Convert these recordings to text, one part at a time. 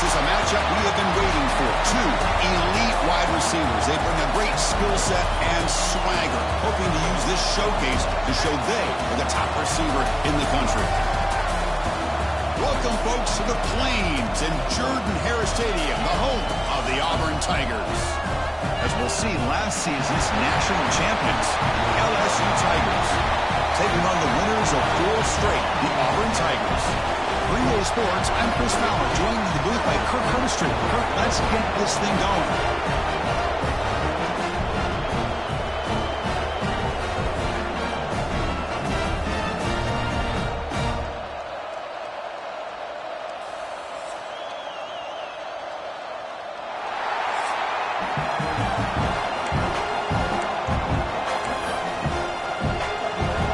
is a matchup we have been waiting for. Two elite wide receivers. They bring a great skill set and swagger, hoping to use this showcase to show they are the top receiver in the country. Welcome, folks, to the Plains and Jordan-Hare Stadium, the home of the Auburn Tigers. As we'll see, last season's national champions, LSU Tigers, taking on the winners of 4 straight, the Auburn Tigers. Green Sports, I'm Chris Fowler, joined in the booth by Kirk Hermstreet. Kirk, let's get this thing going.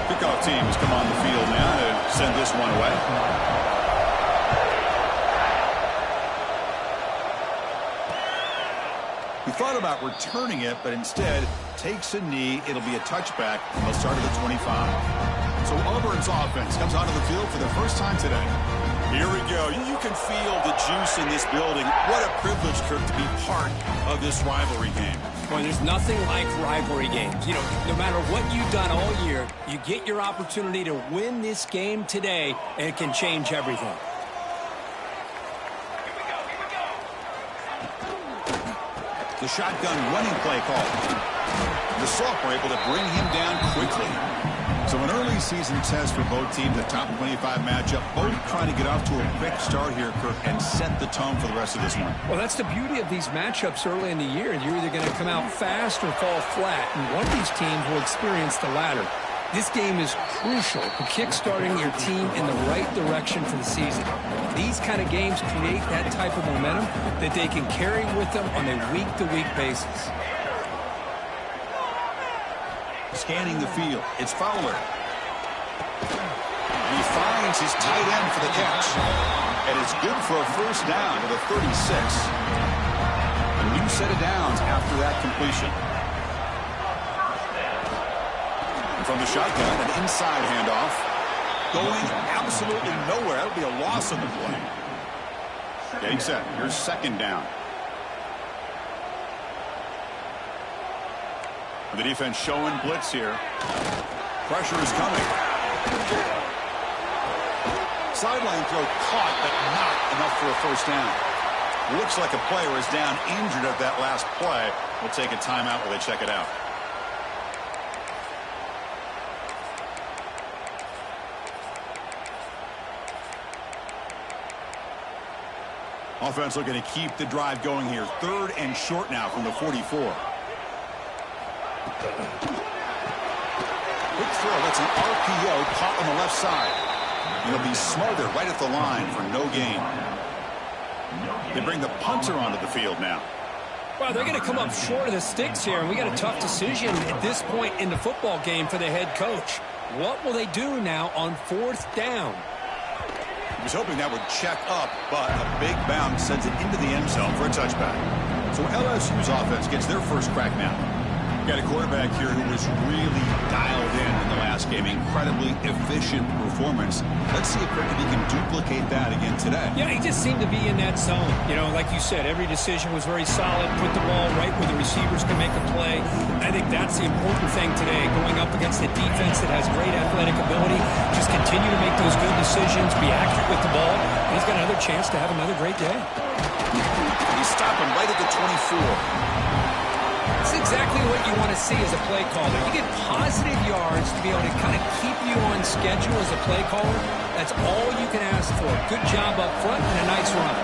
Kickoff teams come on the field now to send this one away. He thought about returning it, but instead takes a knee. It'll be a touchback, and they'll start at the 25. So Auburn's offense comes onto the field for the first time today. Here we go. You can feel the juice in this building. What a privilege, Kirk, to be part of this rivalry game. Well, there's nothing like rivalry games. You know, no matter what you've done all year, you get your opportunity to win this game today, and it can change everything. The shotgun running play call. The Soft were able to bring him down quickly. So an early season test for both teams, a top 25 matchup. Both trying to get off to a quick start here, Kirk, and set the tone for the rest of this one. Well, that's the beauty of these matchups early in the year. You're either going to come out fast or fall flat, and one of these teams will experience the latter. This game is crucial for kickstarting your team in the right direction for the season. These kind of games create that type of momentum that they can carry with them on a week-to-week basis. Scanning the field, it's Fowler. He finds his tight end for the catch. And it's good for a first down to the 36. A new set of downs after that completion. And from the shotgun, an inside handoff. Going absolutely nowhere. That'll be a loss on the play. Getting set. Here's second down. The defense showing blitz here. Pressure is coming. Sideline throw caught, but not enough for a first down. Looks like a player is down injured at that last play. We'll take a timeout while they check it out. Offense looking to keep the drive going here. 3rd and short now from the 44. Quick throw. That's an RPO caught on the left side. It'll be smothered right at the line for no gain. They bring the punter onto the field now. Well, they're going to come up short of the sticks here, and we got a tough decision at this point in the football game for the head coach. What will they do now on 4th down? He was hoping that would check up, but a big bounce sends it into the end zone for a touchback. So LSU's offense gets their first crack now. Got a quarterback here who was really dialed in the last game. Incredibly efficient performance. Let's see if he can duplicate that again today. Yeah, he just seemed to be in that zone. You know, like you said, every decision was very solid. Put the ball right where the receivers can make a play. I think that's the important thing today, going up against a defense that has great athletic ability. Just continue to make those good decisions, be accurate with the ball, and he's got another chance to have another great day. He's stopping right at the 24. That's exactly what you want to see as a play caller. You get positive yards to be able to kind of keep you on schedule as a play caller. That's all you can ask for. Good job up front and a nice run.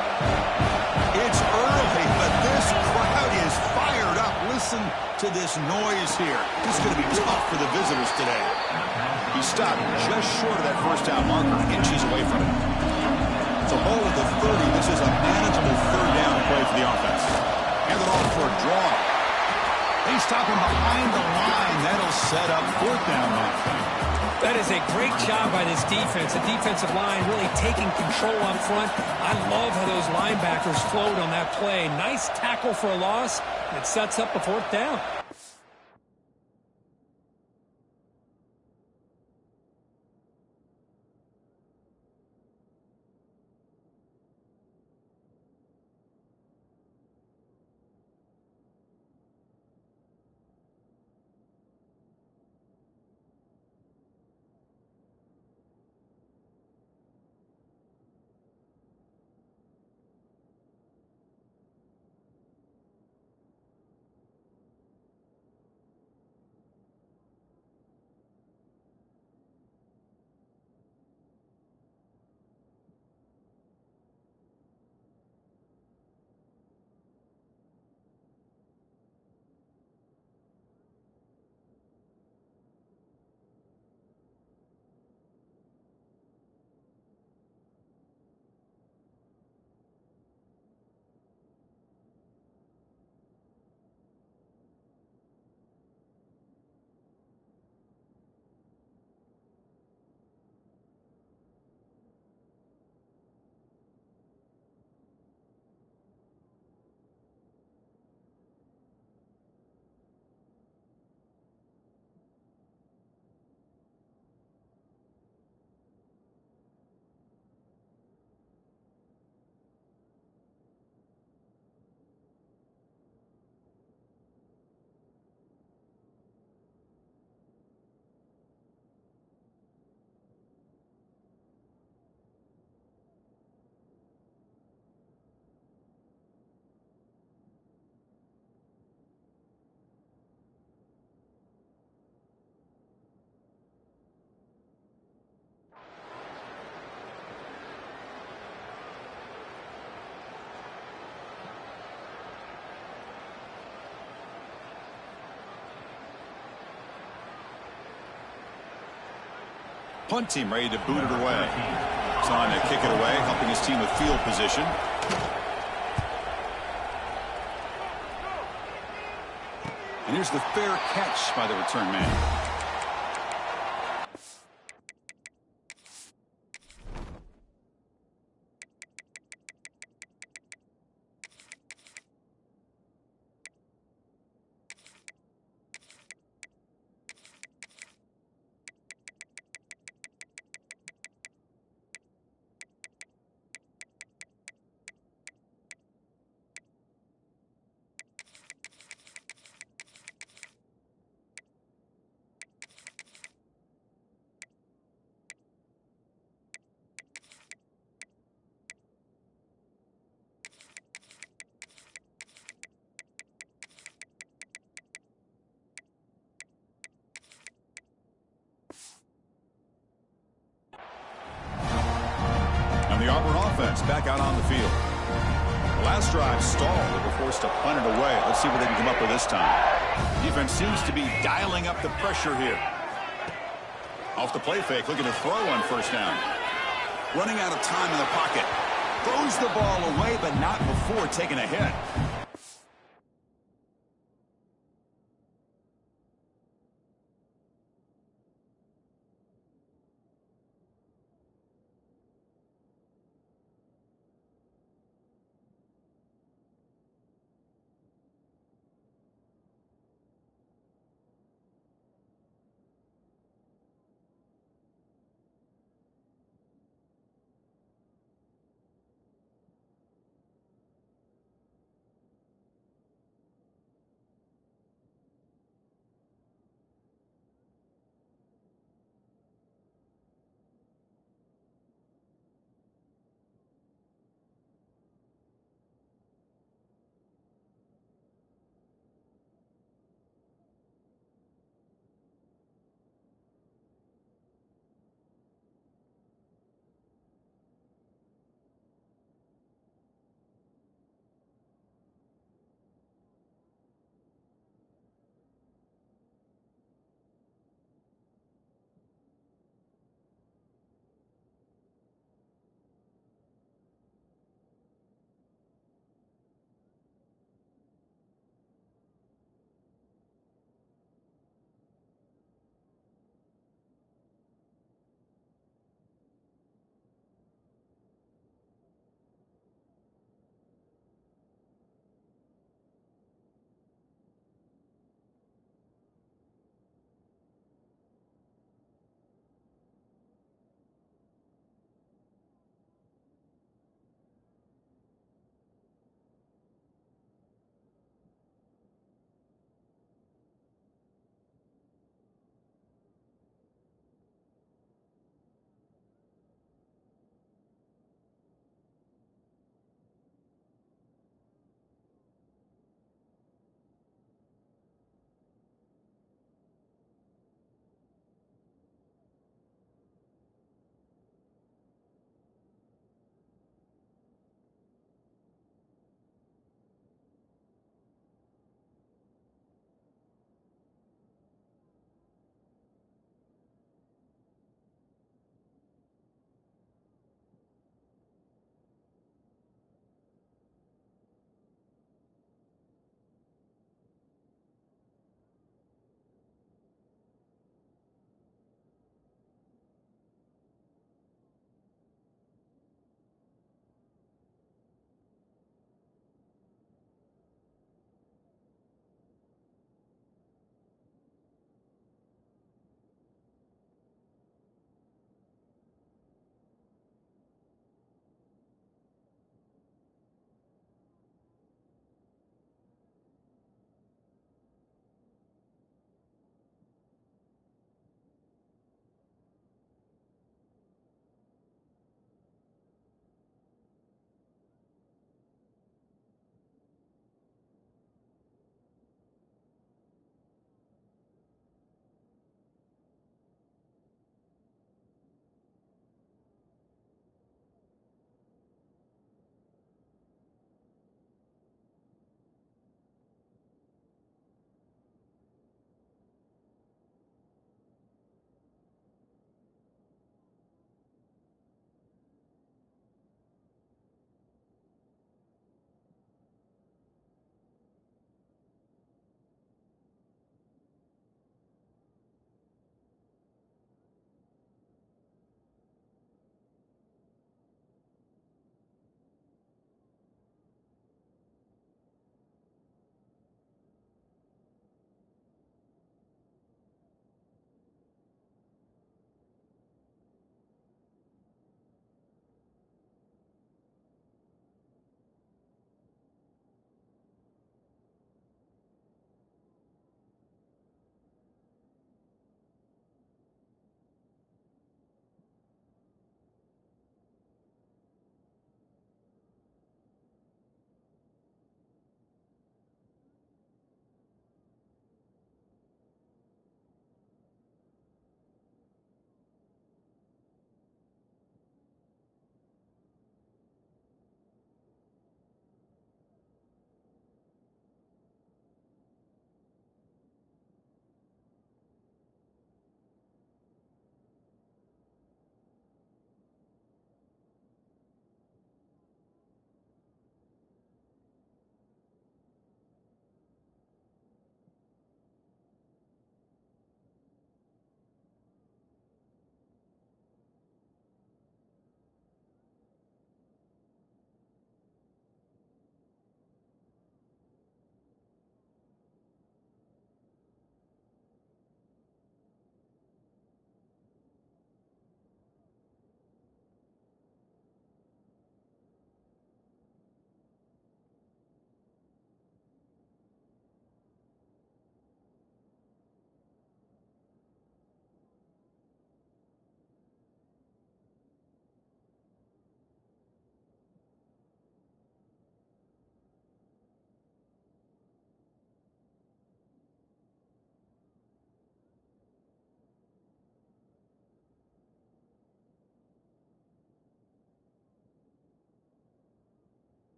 It's early, but this crowd is fired up. Listen to this noise here. This is going to be tough for the visitors today. He stopped just short of that first down marker, inches away from it. So ball at the 30. This is a manageable 3rd down play for the offense. Hand it off for a draw. They stop him behind the line. That'll set up 4th down now. That is a great job by this defense. The defensive line really taking control up front. I love how those linebackers flowed on that play. Nice tackle for a loss. It sets up a 4th down. Punt team ready to boot it away. He's on to kick it away, helping his team with field position. And here's the fair catch by the return man. And the Auburn offense back out on the field. The last drive stalled. They were forced to punt it away. Let's see what they can come up with this time. Defense seems to be dialing up the pressure here. Off the play fake, looking to throw on first down. Running out of time in the pocket. Throws the ball away, but not before taking a hit.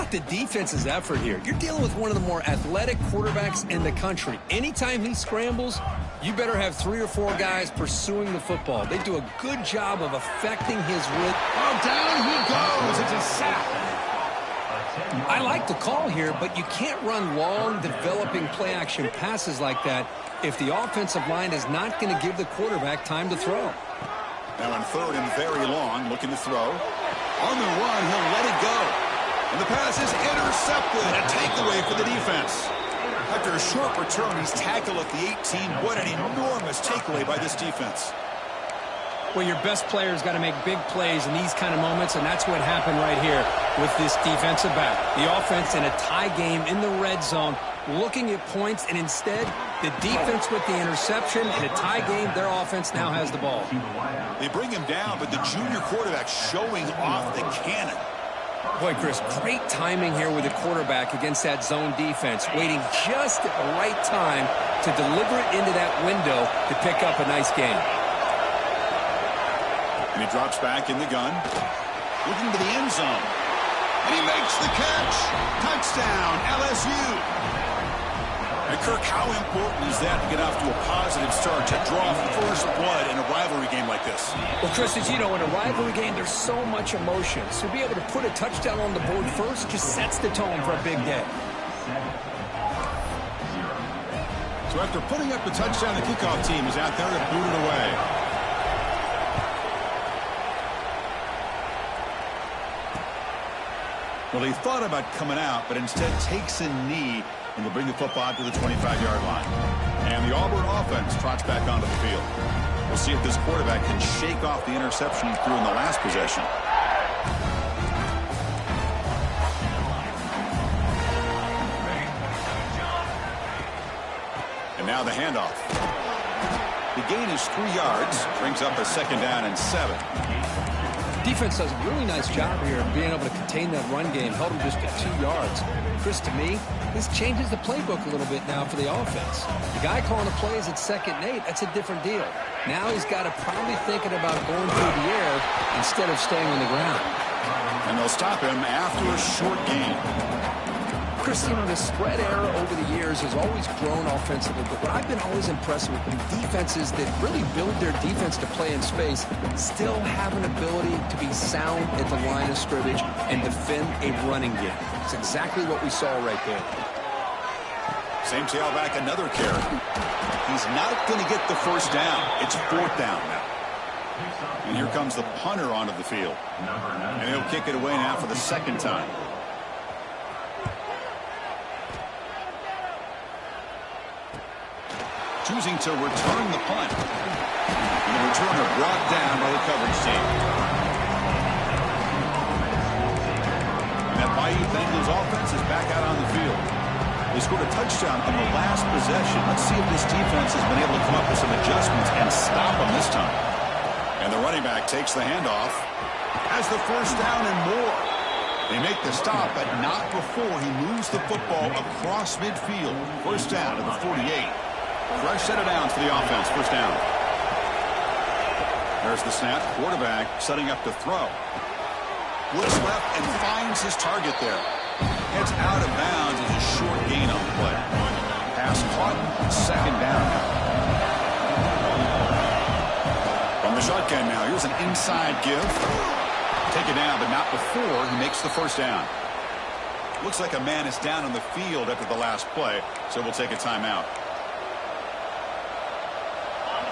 about the defense's effort here? You're dealing with one of the more athletic quarterbacks in the country. Anytime he scrambles, you better have 3 or 4 guys pursuing the football. They do a good job of affecting his rhythm. Oh, down he goes. It's a sack. I like the call here, but you can't run long, developing play-action passes like that if the offensive line is not going to give the quarterback time to throw. Now on 3rd and very long, looking to throw. On the run, he'll let it go. And the pass is intercepted. A takeaway for the defense. After a short return, he's tackled at the 18. What an enormous takeaway by this defense. Well, your best player's got to make big plays in these kind of moments, and that's what happened right here with this defensive back. The offense in a tie game in the red zone, looking at points, and instead, the defense with the interception. In a tie game, their offense now has the ball. They bring him down, but the junior quarterback showing off the cannon. Boy, Chris, great timing here with the quarterback against that zone defense, waiting just at the right time to deliver it into that window to pick up a nice gain. And he drops back in the gun, looking to the end zone. And he makes the catch. Touchdown, LSU. And Kirk, how important is that to get off to a positive start, to draw first blood in a rivalry game like this? Well, Chris, as you know, in a rivalry game, there's so much emotion. So to be able to put a touchdown on the board first just sets the tone for a big day. So after putting up the touchdown, the kickoff team is out there to boot it away. Well, he thought about coming out, but instead takes a knee and will bring the football to the 25-yard line. And the Auburn offense trots back onto the field. We'll see if this quarterback can shake off the interception he threw in the last possession. And now the handoff. The gain is 3 yards, brings up a 2nd down and 7. Defense does a really nice job here of being able to contain that run game, held him just at 2 yards. Chris, to me, this changes the playbook a little bit now for the offense. The guy calling the plays at 2nd and 8, that's a different deal. Now he's got to probably thinking about going through the air instead of staying on the ground. And they'll stop him after a short gain. Chris, you know, the spread era over the years has always grown offensively, but what I've been always impressed with defenses that really build their defense to play in space still have an ability to be sound at the line of scrimmage and defend a running game. It's exactly what we saw right there. Same tailback, another carry. He's not going to get the first down. It's 4th down now. And here comes the punter onto the field. And he'll kick it away now for the 2nd time. Choosing to return the punt. And the returner brought down by the coverage team. And that Bayou Bengals offense is back out on the field. They scored a touchdown on the last possession. Let's see if this defense has been able to come up with some adjustments and stop them this time. And the running back takes the handoff. Has the first down and more. They make the stop, but not before he moves the football across midfield. First down to the 48. Fresh set of downs for the offense. First down. There's the snap. Quarterback setting up to throw. Looks left and finds his target there. Heads out of bounds as a short gain on the play. Pass caught. 2nd down now. From the shotgun now. Here's an inside give. Take it down, but not before he makes the first down. Looks like a man is down on the field after the last play, so we'll take a timeout.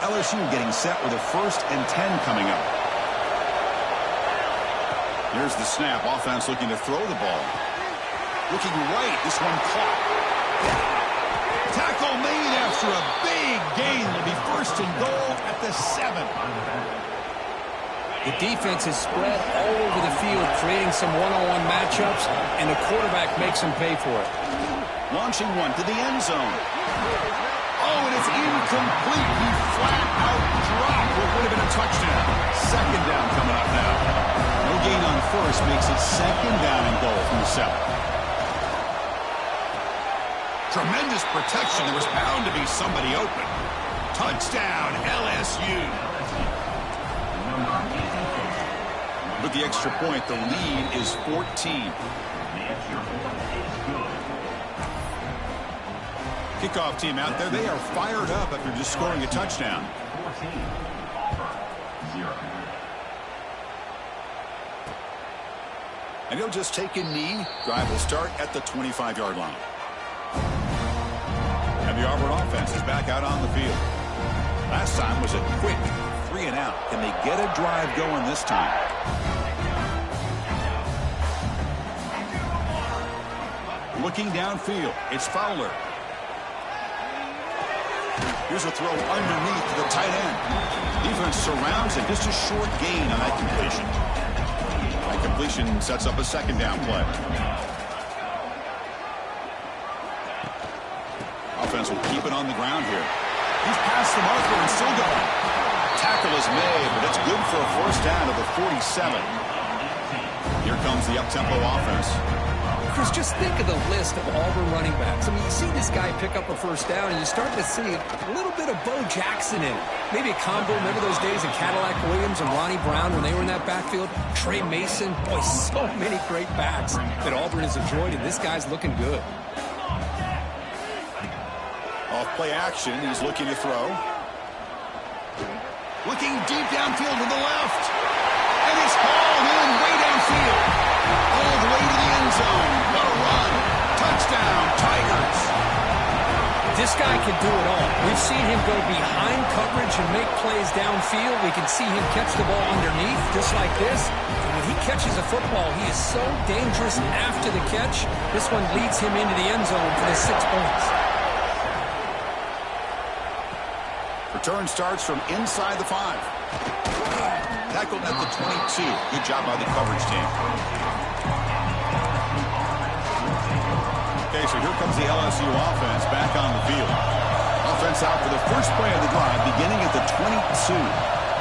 LSU getting set with a 1st and 10 coming up. Here's the snap. Offense looking to throw the ball. Looking right. This one caught. Tackle made after a big gain. Will be 1st and goal at the 7. The defense is spread all over the field, creating some one-on-one matchups, and the quarterback makes them pay for it. Launching one to the end zone. Oh, and it's incomplete. He flat out dropped what would have been a touchdown. 2nd down coming up now. No gain on first makes it 2nd down and goal from the 7. Tremendous protection. There was bound to be somebody open. Touchdown, LSU. With the extra point, the lead is 14. Kickoff team out there. They are fired up after just scoring a touchdown. And he'll just take a knee. Drive will start at the 25-yard line. And the Auburn offense is back out on the field. Last time was a quick 3 and out. Can they get a drive going this time? Looking downfield, it's Fowler. Here's a throw underneath to the tight end. Defense surrounds it. Just a short gain on that completion. That completion sets up a second down play. Offense will keep it on the ground here. He's past the marker and still going. Tackle is made, but it's good for a first down to the 47. Here comes the up-tempo offense. Chris, just think of the list of Auburn running backs. I mean, you see this guy pick up a first down, and you start to see a little bit of Bo Jackson in it. Maybe a combo. Remember those days in Cadillac Williams and Ronnie Brown when they were in that backfield? Trey Mason. Boy, so many great backs that Auburn has enjoyed, and this guy's looking good. Off play action. He's looking to throw. Looking deep downfield to the left. And it's hauled in way downfield. All the way to the end zone. What a run. Touchdown, Tigers. This guy can do it all. We've seen him go behind coverage and make plays downfield. We can see him catch the ball underneath just like this. And when he catches a football, he is so dangerous after the catch. This one leads him into the end zone for the 6 points. Return starts from inside the 5. Tackled at the 22. Good job by the coverage team. Okay, so here comes the LSU offense back on the field. Offense out for the first play of the drive, beginning at the 22.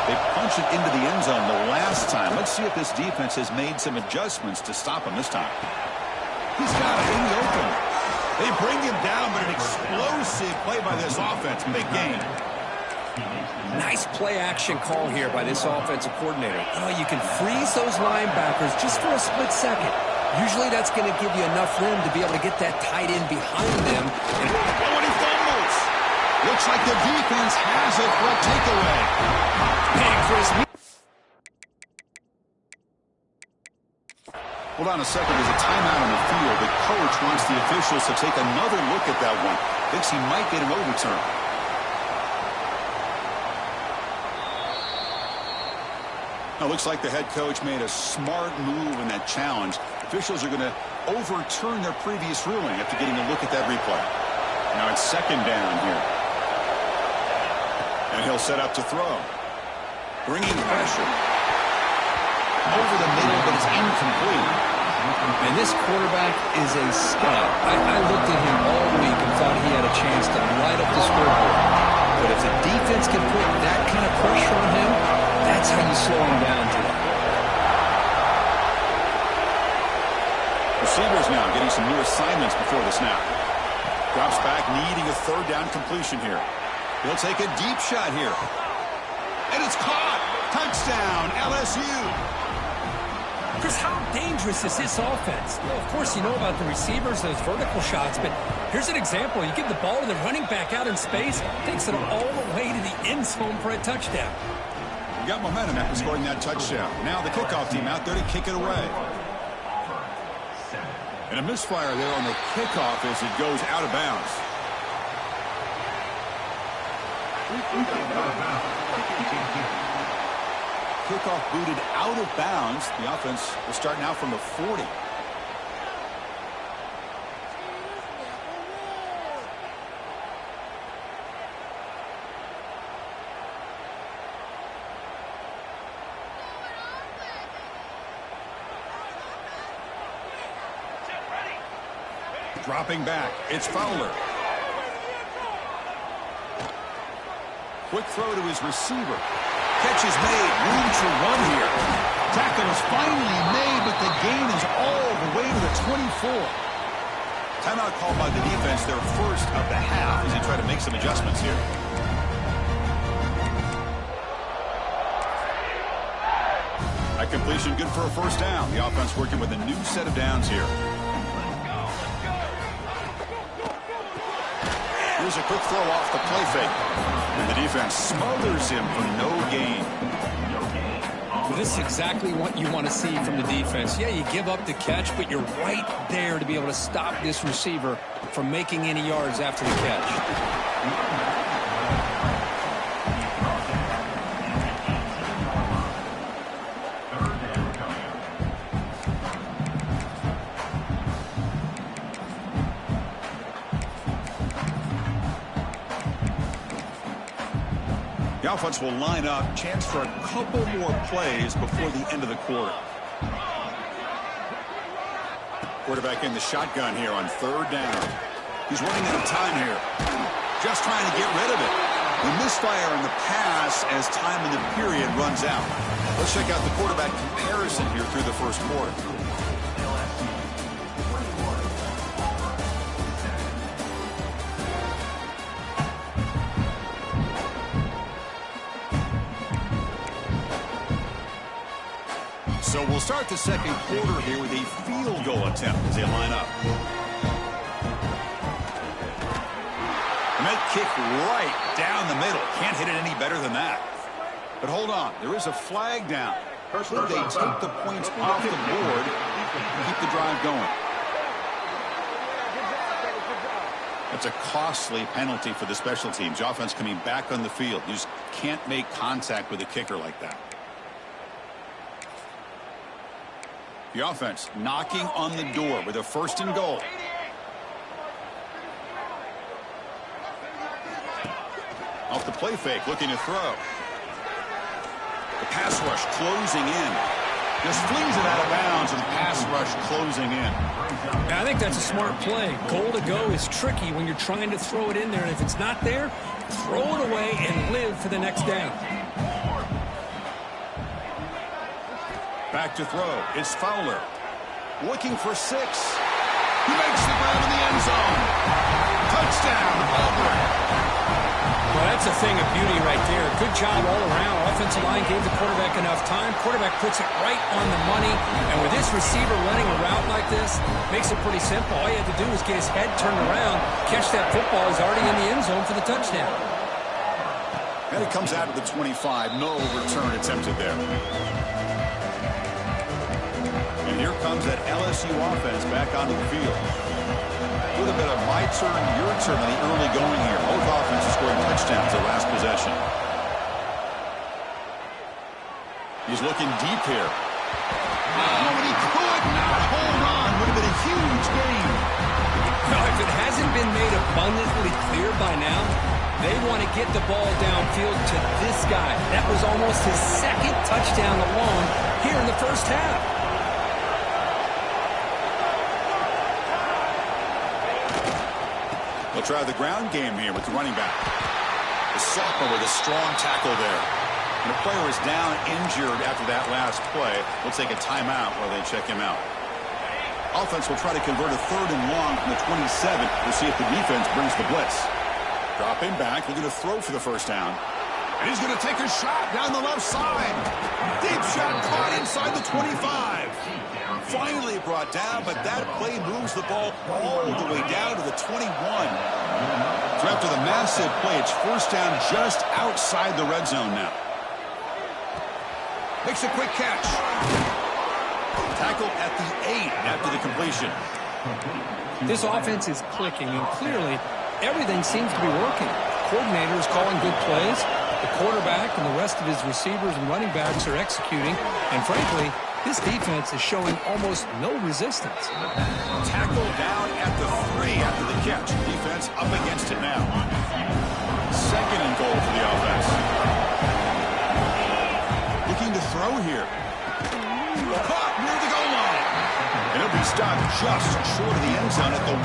They punch it into the end zone the last time. Let's see if this defense has made some adjustments to stop him this time. He's got it in the open. They bring him down, but an explosive play by this offense. Big game. Nice play-action call here by this offensive coordinator. Oh, you can freeze those linebackers just for a split second. Usually that's going to give you enough room to be able to get that tight end behind them. And he fumbles. Looks like the defense has it for a takeaway. Hey, Chris. Hold on a second. There's a timeout on the field. The coach wants the officials to take another look at that one. Thinks he might get an overturn. Now, looks like the head coach made a smart move in that challenge. Officials are going to overturn their previous ruling after getting a look at that replay. Now it's second down here. And he'll set up to throw. Bringing pressure. Over the middle, but it's incomplete. And this quarterback is a stud. I looked at him all week and thought he had a chance to light up the scoreboard. But if the defense can put that kind of pressure on him, that's how you slow him down today. Receivers now getting some new assignments before the snap. Drops back, needing a third down completion here. He'll take a deep shot here. And it's caught. Touchdown, LSU. Chris, how dangerous is this offense? Well, of course, you know about the receivers, those vertical shots, but here's an example. You give the ball to the running back out in space, takes it all the way to the end zone for a touchdown. You got momentum after scoring that touchdown. Now the kickoff team out there to kick it away. And a misfire there on the kickoff as it goes out of bounds. Kickoff booted out of bounds. The offense will start now from the 40. Dropping back, it's Fowler. Quick throw to his receiver. Catch is made, room to run here. Tackle is finally made, but the gain is all the way to the 24. Timeout called by the defense, their first of the half, as they try to make some adjustments here. That completion good for a first down. The offense working with a new set of downs here. Here's a quick throw off the play fake. And the defense smothers him for no gain. Well, this is exactly what you want to see from the defense. Yeah, you give up the catch, but you're right there to be able to stop this receiver from making any yards after the catch. The offense will line up, chance for a couple more plays before the end of the quarter. Quarterback in the shotgun here on 3rd down. He's running out of time here. Just trying to get rid of it. The misfire in the pass as time in the period runs out. Let's check out the quarterback comparison here through the first quarter. So we'll start the second quarter here with a field goal attempt as they line up. And that kick right down the middle. Can't hit it any better than that. But hold on. There is a flag down. Could they take the points off the board and keep the drive going? That's a costly penalty for the special teams. Offense coming back on the field. You just can't make contact with a kicker like that. The offense knocking on the door with a 1st and goal. Off the play fake, looking to throw. The pass rush closing in. Just flings it out of bounds, and the pass rush closing in. I think that's a smart play. Goal to go is tricky when you're trying to throw it in there, and if it's not there, throw it away and live for the next down. Back to throw. It's Fowler. Looking for 6. He makes the grab in the end zone. Touchdown, Auburn. Well, that's a thing of beauty right there. Good job all around. Offensive line gave the quarterback enough time. Quarterback puts it right on the money. And with this receiver running a route like this, makes it pretty simple. All you have to do is get his head turned around, catch that football. He's already in the end zone for the touchdown. And it comes out of the 25. No return attempted there. And here comes that LSU offense back onto the field. With a bit of my turn, your turn in the early going here. Both offenses scoring touchdowns at last possession. He's looking deep here. Oh, and he could not hold on. Would have been a huge gain. No, if it hasn't been made abundantly clear by now, they want to get the ball downfield to this guy. That was almost his 2nd touchdown alone here in the first half. They'll try the ground game here with the running back. The sophomore with a strong tackle there. And the player is down injured after that last play. We'll take a timeout while they check him out. Offense will try to convert a 3rd and long from the 27 to see if the defense brings the blitz. Dropping back, looking to throw for the 1st down. And he's going to take a shot down the left side. Deep shot caught inside the 25. Finally brought down, but that play moves the ball all the way down to the 21. So after the massive play, it's 1st down just outside the red zone now. Makes a quick catch. Tackled at the 8 after the completion. This offense is clicking, and clearly everything seems to be working. The coordinator is calling good plays. The quarterback and the rest of his receivers and running backs are executing. And frankly, this defense is showing almost no resistance. Tackle down at the 3 after the catch. Defense up against it now. 2nd and goal for the offense. Looking to throw here. Caught near the goal line. And it'll be stopped just short of the end zone at the 1.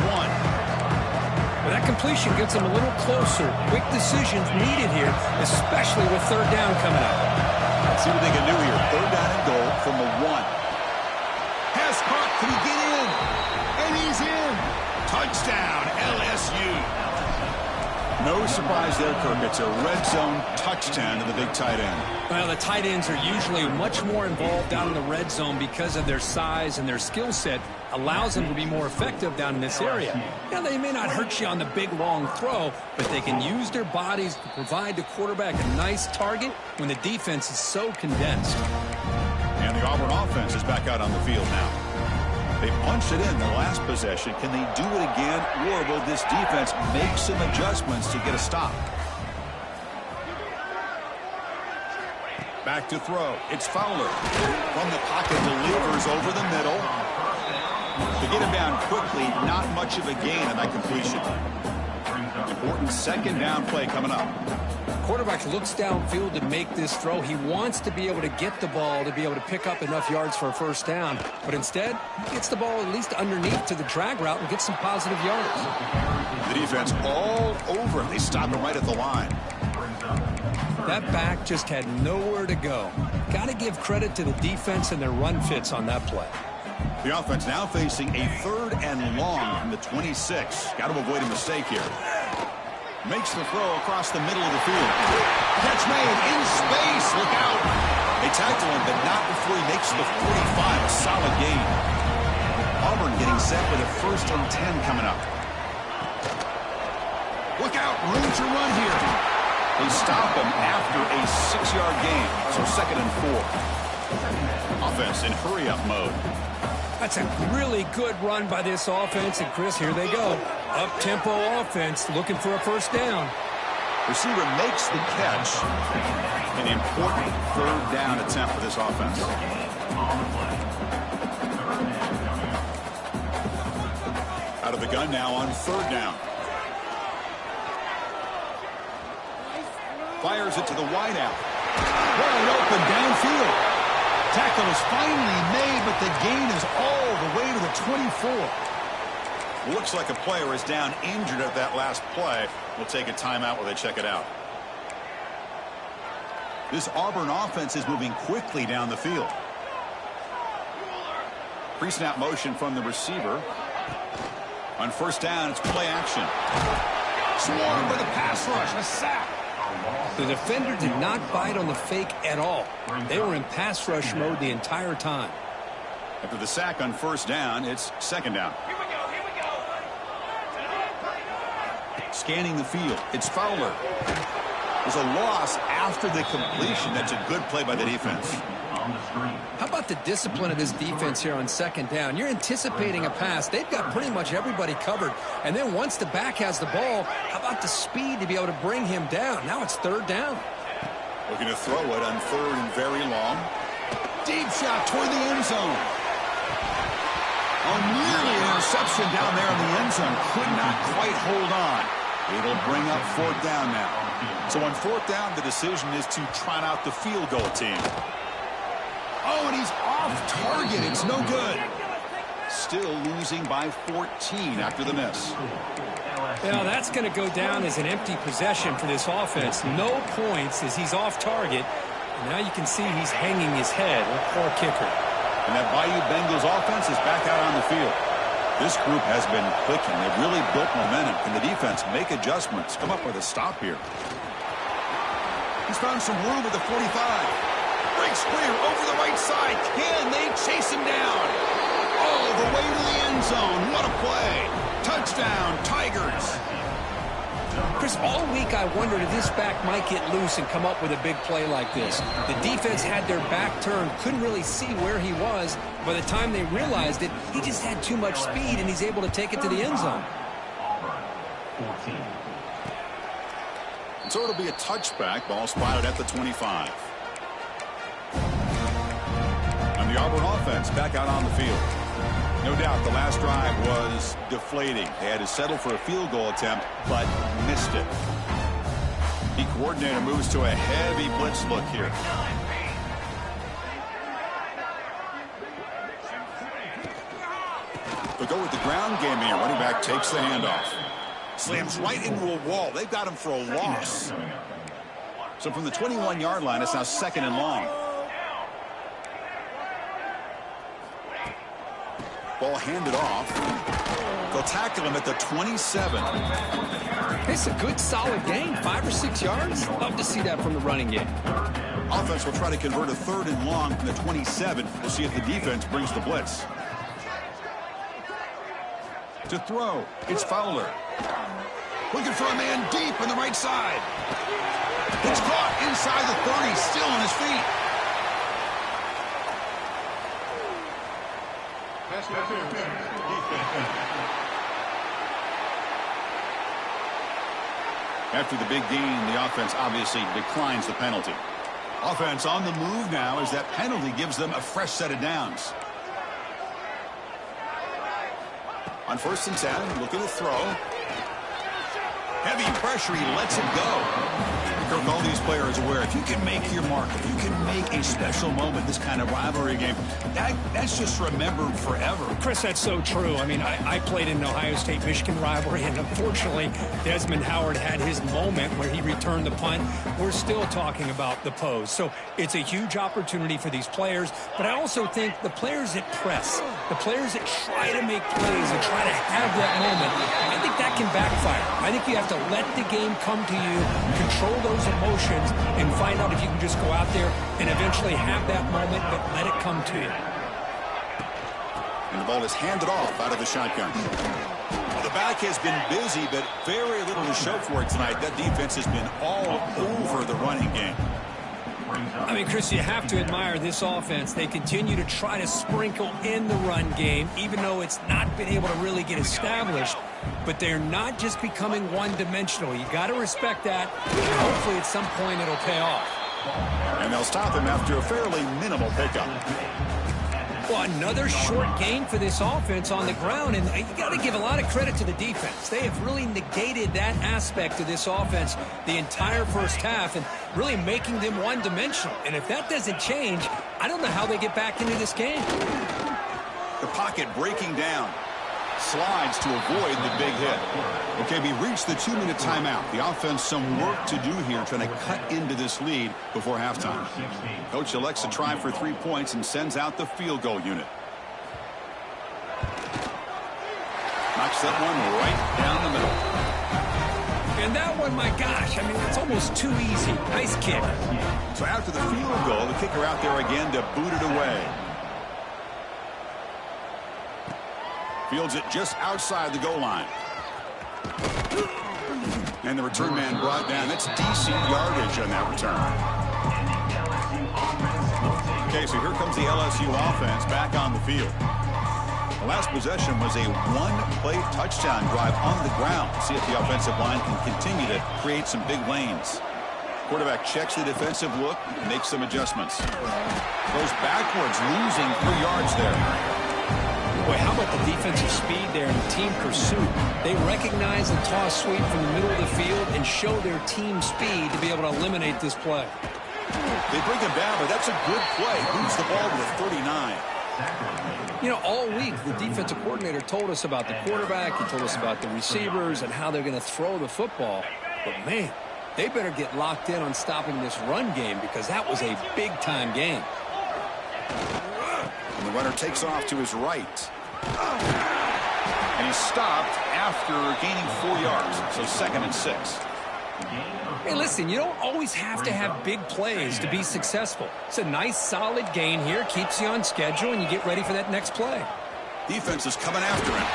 Well, that completion gets them a little closer. Quick decisions needed here, especially with 3rd down coming up. Let's see what they can do here. 3rd down and goal from the 1. Pass caught. Can he get in? And he's in. Touchdown, LSU. No surprise there, Kirk. It's a red zone touchdown to the big tight end. Well, the tight ends are usually much more involved down in the red zone because of their size and their skill set allows them to be more effective down in this area. Now, they may not hurt you on the big, long throw, but they can use their bodies to provide the quarterback a nice target when the defense is so condensed. And the Auburn offense is back out on the field now. They punched it in the last possession. Can they do it again, or will this defense make some adjustments to get a stop? Back to throw. It's Fowler. From the pocket, delivers over the middle. To get him down quickly, not much of a gain on that completion. Important second down play coming up. Quarterback looks downfield to make this throw. He wants to be able to get the ball to be able to pick up enough yards for a first down. But instead, he gets the ball at least underneath to the drag route and gets some positive yards. The defense all over him. They stop him right at the line. That back just had nowhere to go. Got to give credit to the defense and their run fits on that play. The offense now facing a 3rd and long from the 26. Got to avoid a mistake here. Makes the throw across the middle of the field. Catch made in space. Look out. They tackle him, but not before he makes the 45. A solid gain. Auburn getting set with a 1st and 10 coming up. Look out. Room to run here. They stop him after a 6-yard gain. So 2nd and 4. Offense in hurry-up mode. That's a really good run by this offense. And, Chris, here they go. Up-tempo offense looking for a first down. Receiver makes the catch. An important 3rd down attempt for this offense. Out of the gun now on 3rd down. Fires it to the wideout. Wide open downfield. Tackle is finally made, but the gain is all the way to the 24. Looks like a player is down injured at that last play. We'll take a timeout while they check it out. This Auburn offense is moving quickly down the field. Pre-snap motion from the receiver. On 1st down, it's play action. Swarmed by the pass rush. A sack. The defender did not bite on the fake at all. They were in pass rush mode the entire time. After the sack on 1st down, it's 2nd down. Here we go. Scanning the field. It's Fowler. There's a loss after the completion. That's a good play by the defense. How about the discipline of this defense here on 2nd down? You're anticipating a pass. They've got pretty much everybody covered. And then once the back has the ball, how about the speed to be able to bring him down? Now it's 3rd down. Looking to throw it on 3rd and very long. Deep shot toward the end zone. Oh, nearly an interception down there in the end zone. Could not quite hold on. It'll bring up 4th down now. So on 4th down, the decision is to trot out the field goal team. Oh, and he's off target. It's no good. Still losing by 14 after the miss. Now that's going to go down as an empty possession for this offense. No points as he's off target. And now you can see he's hanging his head. Poor kicker. And that Bayou Bengals offense is back out on the field. This group has been clicking. They've really built momentum. Can the defense make adjustments? Come up with a stop here. He's found some room at the 45. Breaks clear over the right side. Can they chase him down? All the way to the end zone. What a play. Touchdown, Tigers. Chris, all week I wondered if this back might get loose and come up with a big play like this. The defense had their back turned, couldn't really see where he was. By the time they realized it, he just had too much speed, and he's able to take it to the end zone. So it'll be a touchback. Ball spotted at the 25. And the Auburn offense back out on the field. No doubt the last drive was deflating. They had to settle for a field goal attempt, but missed it. The coordinator moves to a heavy blitz look here. They'll go with the ground game here. Running back takes the handoff. Slams right into a wall. They've got him for a loss. So from the 21-yard line, it's now 2nd and long. Ball handed off. They'll tackle him at the 27. It's a good, solid gain, 5 or 6 yards. Love to see that from the running game. Offense will try to convert a 3rd and long from the 27. We'll see if the defense brings the blitz. To throw, it's Fowler. Looking for a man deep on the right side. It's caught inside the 30, still on his feet. After the big gain, the offense obviously declines the penalty. Offense on the move now as that penalty gives them a fresh set of downs. On 1st and 10, look at the throw. Heavy pressure, he lets it go. Kirk, all these players aware, if you can make your mark, if you can make a special moment, this kind of rivalry game, that's just remembered forever. Chris, that's so true. I mean, I played in an Ohio State-Michigan rivalry, and unfortunately, Desmond Howard had his moment where he returned the punt. We're still talking about the pose. So it's a huge opportunity for these players, but I also think the players that press, the players that try to make plays and try to have that moment, I think that can backfire. I think you have to let the game come to you, control those emotions, and find out if you can just go out there and eventually have that moment, but let it come to you. And the ball is handed off out of the shotgun. Well, the back has been busy, but very little to show for it tonight. That defense has been all over the running game. I mean, Chris, you have to admire this offense. They continue to try to sprinkle in the run game, even though it's not been able to really get established. But they're not just becoming one-dimensional. You got to respect that. And hopefully, at some point, it'll pay off. And they'll stop him after a fairly minimal pickup. Well, another short gain for this offense on the ground, and you got to give a lot of credit to the defense. They have really negated that aspect of this offense the entire first half and really making them one-dimensional. And if that doesn't change, I don't know how they get back into this game. The pocket breaking down. Slides to avoid the big hit. Okay, we reached the 2-minute timeout. The offense some work to do here trying to cut into this lead before halftime. Coach elects to try for 3 points and sends out the field goal unit. Knocks that one right down the middle. And that one, my gosh, I mean, it's almost too easy. Nice kick. So after the field goal, the kicker out there again to boot it away. Fields it just outside the goal line. And the return man brought down. That's decent yardage on that return. Okay, so here comes the LSU offense back on the field. The last possession was a one-play touchdown drive on the ground. See if the offensive line can continue to create some big lanes. Quarterback checks the defensive look, makes some adjustments. Goes backwards, losing 3 yards there. Boy, how about the defensive speed there and the team pursuit? They recognize the toss sweep from the middle of the field and show their team speed to be able to eliminate this play. They bring him down, but that's a good play. Moves the ball to the 39. You know, all week, the defensive coordinator told us about the quarterback. He told us about the receivers and how they're going to throw the football. But, man, they better get locked in on stopping this run game because that was a big-time game. And the runner takes off to his right. And he's stopped after gaining 4 yards. So 2nd and 6. Hey, listen, you don't always have to have big plays to be successful. It's a nice, solid gain here. Keeps you on schedule, and you get ready for that next play. Defense is coming after him.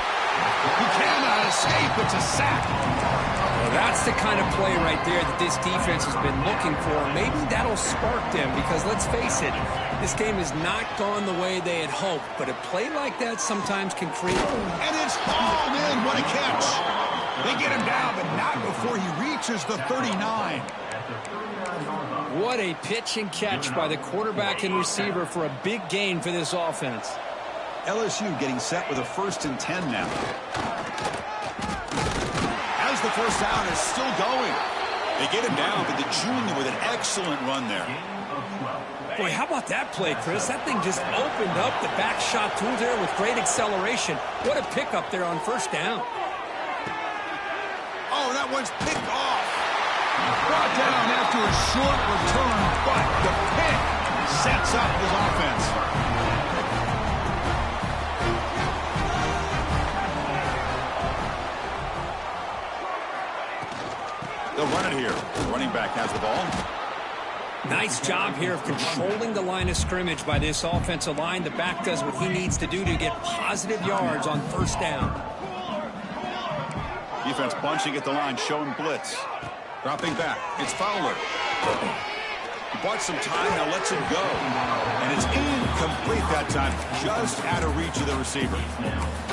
He cannot escape. It's a sack. Well, that's the kind of play right there that this defense has been looking for. Maybe that'll spark them because, let's face it, this game has not gone the way they had hoped. But a play like that sometimes can create... And it's hauled in. What a catch. They get him down, but not before he reaches the 39. What a pitch and catch by the quarterback and receiver for a big gain for this offense. LSU getting set with a 1st and 10 now. As the first down is still going. They get him down, but the junior with an excellent run there. Boy, how about that play, Chris? That thing just opened up the back shot through there with great acceleration. What a pickup there on 1st down. Oh, that one's picked off. Brought down after a short return, but the pick sets up his offense. here. The running back has the ball. Nice job here of controlling the line of scrimmage by this offensive line. The back does what he needs to do to get positive yards on first down. Defense bunching at the line, showing blitz. Dropping back. It's Fowler. He bought some time, now lets it go. And it's incomplete that time, just out of reach of the receiver.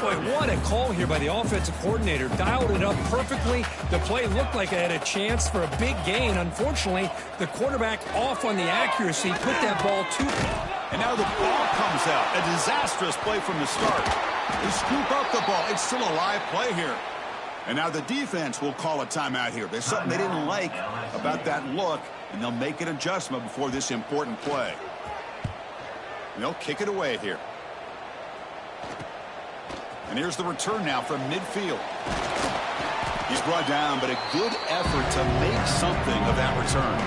Boy, what a call here by the offensive coordinator. Dialed it up perfectly. The play looked like it had a chance for a big gain. Unfortunately, the quarterback off on the accuracy, put that ball too. And now the ball comes out. A disastrous play from the start. They scoop up the ball. It's still a live play here. And now the defense will call a timeout here. There's something they didn't like about that look, and they'll make an adjustment before this important play. And they'll kick it away here. And here's the return now from midfield. He's brought down, but a good effort to make something of that return.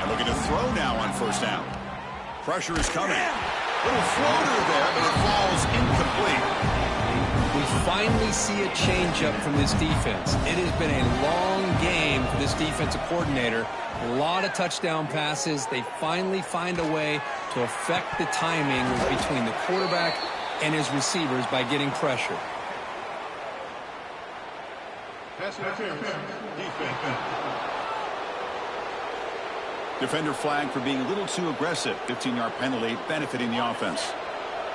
And looking to throw now on first down. Pressure is coming. Little floater there, but it falls incomplete. We finally see a changeup from this defense. It has been a long game for this defensive coordinator. A lot of touchdown passes. They finally find a way to affect the timing between the quarterback and his receivers by getting pressure. Defender flag for being a little too aggressive. 15-yard penalty benefiting the offense.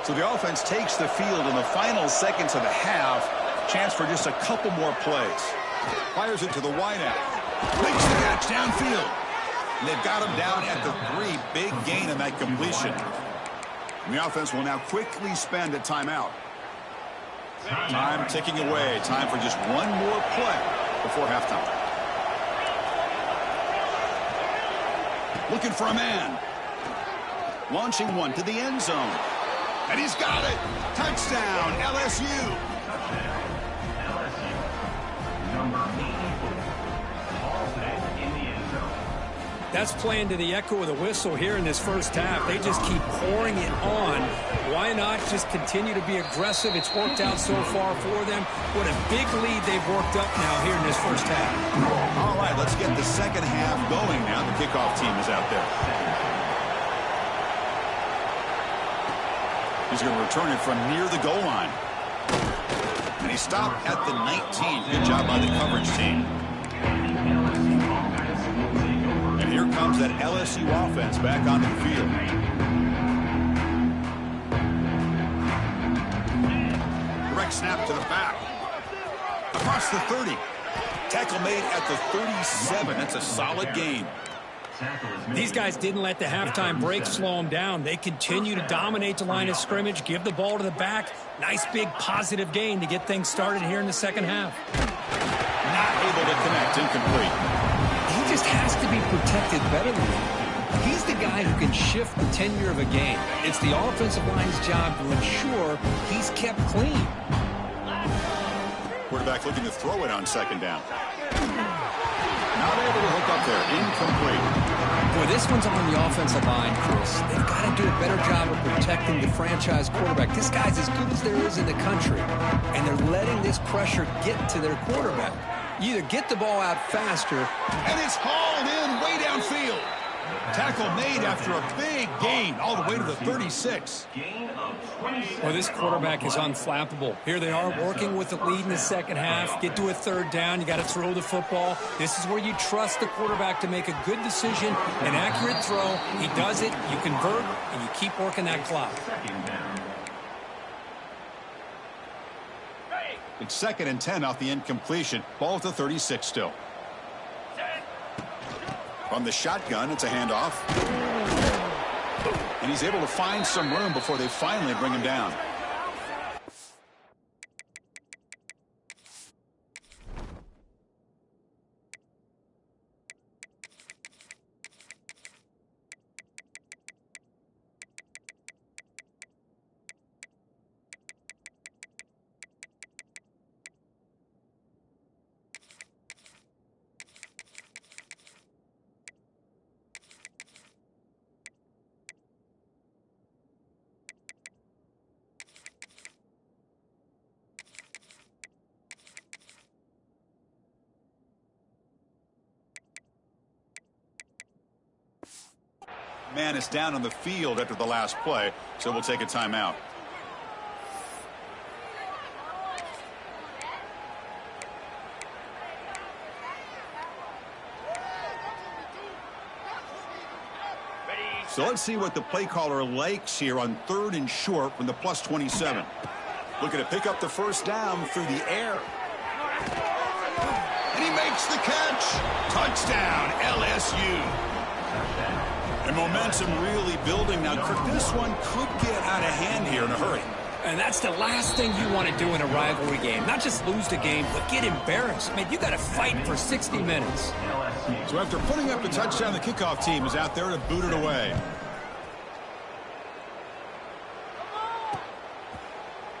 So the offense takes the field in the final seconds of the half. Chance for just a couple more plays. Fires it to the wideout. Makes the catch downfield. And they've got him down at the 3. Big gain in that completion. And the offense will now quickly spend a timeout. Time ticking away. Time for just one more play before halftime. Looking for a man. Launching one to the end zone. And he's got it. Touchdown, LSU. That's playing to the echo of the whistle here in this first half. They just keep pouring it on. Why not just continue to be aggressive? It's worked out so far for them. What a big lead they've worked up now here in this first half. All right, let's get the second half going now. The kickoff team is out there. He's going to return it from near the goal line. And he stopped at the 19. Good job by the coverage team. And here comes that LSU offense back onto the field. Direct snap to the back. Across the 30. Tackle made at the 37. That's a solid gain. These guys didn't let the halftime break slow them down. They continue to dominate the line of scrimmage, give the ball to the back. Nice big positive gain to get things started here in the second half. Not able to connect. Incomplete. He just has to be protected better than that. He's the guy who can shift the tenure of a game. It's the offensive line's job to ensure he's kept clean. Quarterback looking to throw it on second down. Not able to hook up there. Incomplete. Boy, this one's on the offensive line, Chris. They've got to do a better job of protecting the franchise quarterback. This guy's as good as there is in the country, and they're letting this pressure get to their quarterback. You either get the ball out faster. And it's hauled in way downfield. Tackle made after a big gain all the way to the 36. Well, this quarterback is unflappable. Here they are working with the lead in the second half. Get to a third down. You got to throw the football. This is where you trust the quarterback to make a good decision, an accurate throw. He does it, you convert, and you keep working that clock. It's 2nd and 10 off the incompletion. Ball at the 36 still. From the shotgun, it's a handoff. And he's able to find some room before they finally bring him down. Man is down on the field after the last play, so we'll take a timeout. So let's see what the play caller likes here on 3rd and short from the +27. Looking to pick up the first down through the air. And he makes the catch. Touchdown, LSU. And momentum really building now. Kirk, this one could get out of hand here in a hurry. And that's the last thing you want to do in a rivalry game. Not just lose the game, but get embarrassed. Man, you got to fight for 60 minutes. So after putting up the touchdown, the kickoff team is out there to boot it away.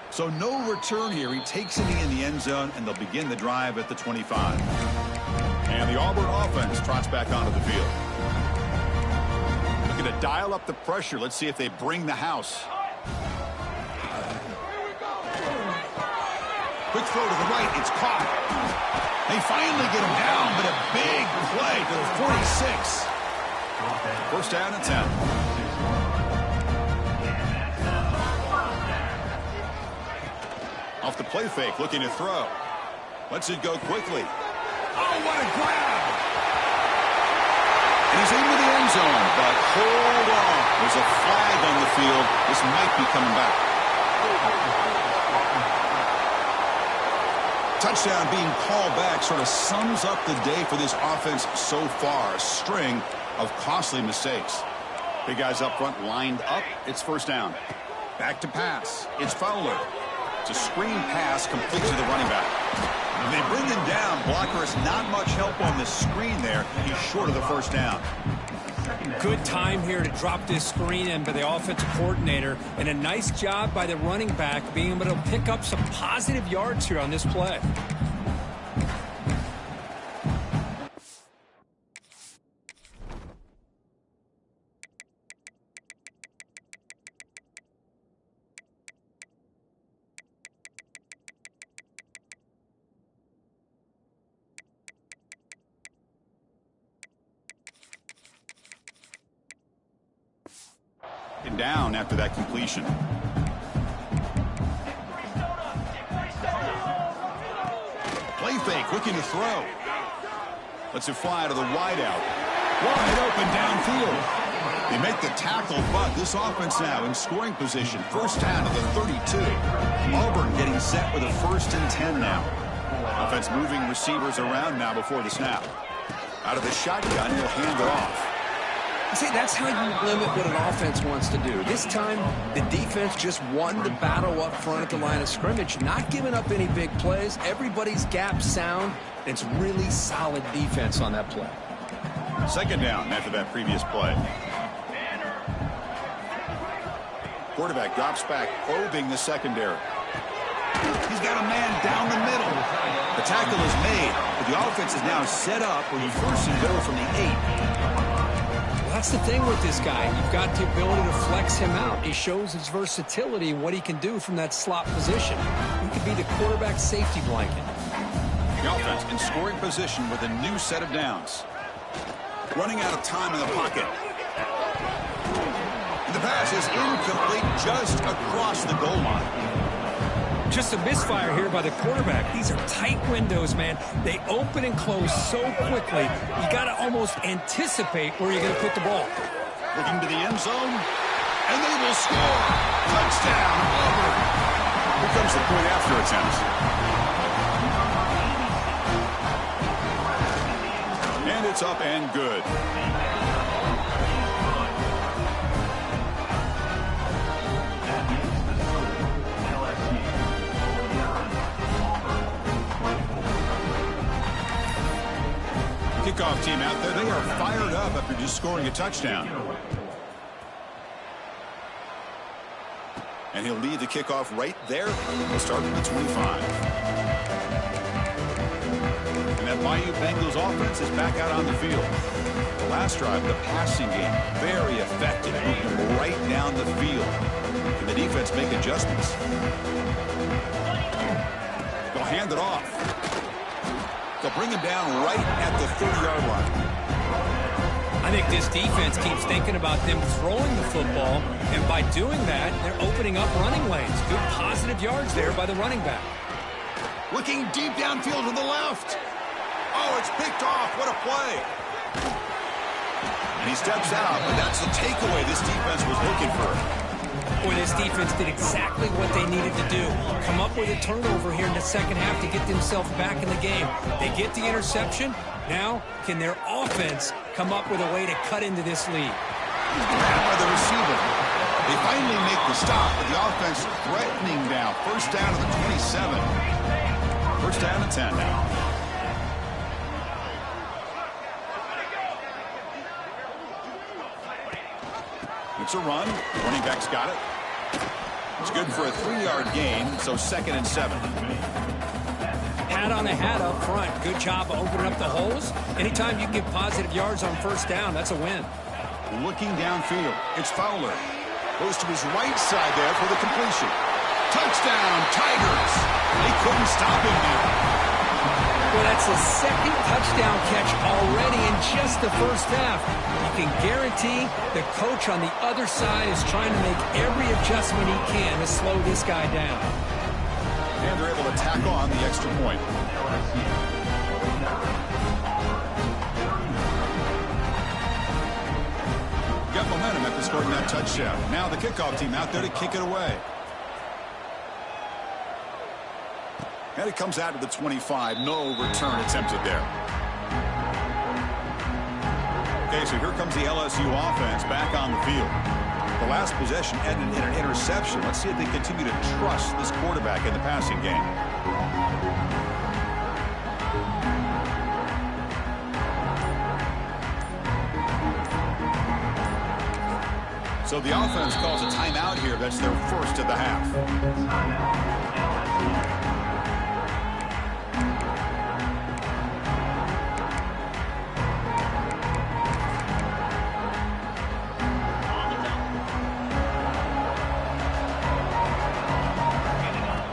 So no return here. He takes it in the end zone, and they'll begin the drive at the 25. And the Auburn offense trots back onto the field. Looking to dial up the pressure. Let's see if they bring the house. Quick throw to the right. It's caught. They finally get him down, but a big play to the 46. First down and 10. Off the play fake, looking to throw. Lets it go quickly. Oh, what a grab! And he's into the end zone, but hold on. There's a flag on the field. This might be coming back. Touchdown being called back sort of sums up the day for this offense so far. A string of costly mistakes. Big guys up front lined up. It's first down. Back to pass. It's Fowler. It's a screen pass complete to the running back. When they bring him down, blocker has not much help on the screen there. He's short of the first down. Good time here to drop this screen in by the offensive coordinator, and a nice job by the running back being able to pick up some positive yards here on this play. Down after that completion. Play fake, looking to throw. Lets it fly to the wideout. Wide open downfield. They make the tackle, but this offense now in scoring position. First down to the 32. Auburn getting set with a 1st and 10 now. Offense moving receivers around now before the snap. Out of the shotgun, he'll hand it off. See, that's how you limit what an offense wants to do. This time, the defense just won the battle up front at the line of scrimmage, not giving up any big plays. Everybody's gap sound. It's really solid defense on that play. Second down after that previous play. Quarterback drops back, probing the secondary. He's got a man down the middle. The tackle is made, but the offense is now set up with a 1st and goal from the 8. That's the thing with this guy. You've got the ability to flex him out. He shows his versatility and what he can do from that slot position. He could be the quarterback safety blanket. The offense in scoring position with a new set of downs. Running out of time in the pocket. And the pass is incomplete just across the goal line. Just a misfire here by the quarterback. These are tight windows, man. They open and close so quickly. You got to almost anticipate where you're going to put the ball. Looking to the end zone, and they will score. Touchdown, Auburn. Here comes the point after attempt. And it's up and good. Kickoff team out there. They are fired up after just scoring a touchdown. And he'll lead the kickoff right there. He'll start from the 25. And that Bayou Bengals offense is back out on the field. The last drive, the passing game, very effective. Moving right down the field. Can the defense make adjustments? They'll hand it off. They'll bring him down right at the 30-yard line. I think this defense keeps thinking about them throwing the football, and by doing that, they're opening up running lanes. Good positive yards there by the running back. Looking deep downfield to the left. Oh, it's picked off. What a play. And he steps out, but that's the takeaway this defense was looking for. Boy, this defense did exactly what they needed to do. Come up with a turnover here in the second half to get themselves back in the game. They get the interception. Now, can their offense come up with a way to cut into this lead? Grabbed by the receiver. They finally make the stop, but the offense threatening now. First down to the 27. First down and 10 now. It's a run. The running back's got it. It's good for a 3-yard gain, so 2nd and 7. Hat on the hat up front. Good job of opening up the holes. Anytime you get positive yards on first down, that's a win. Looking downfield. It's Fowler. Goes to his right side there for the completion. Touchdown, Tigers. They couldn't stop him now. Well, that's his second touchdown catch already in just the first half. You can guarantee the coach on the other side is trying to make every adjustment he can to slow this guy down. And they're able to tack on the extra point. Got momentum after scoring that touchdown. Now the kickoff team out there to kick it away. And it comes out to the 25. No return attempted there. Okay, so here comes the LSU offense back on the field. The last possession ended in an interception. Let's see if they continue to trust this quarterback in the passing game. So the offense calls a timeout here. That's their first of the half.